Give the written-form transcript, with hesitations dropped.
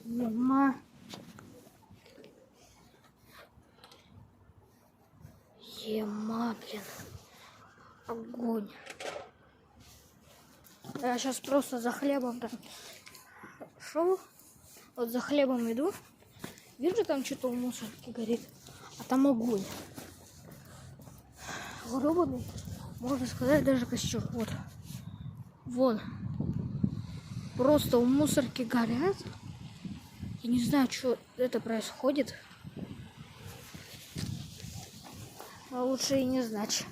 Ема. Ема, блин. Огонь. Я сейчас просто за хлебом там шел. Вот за хлебом иду. Вижу, там что-то в мусорке горит. А там огонь. Гробаный, можно сказать, даже костер. Вот. Вон. Просто в мусорке горят. Я не знаю, что это происходит. А лучше и не знать.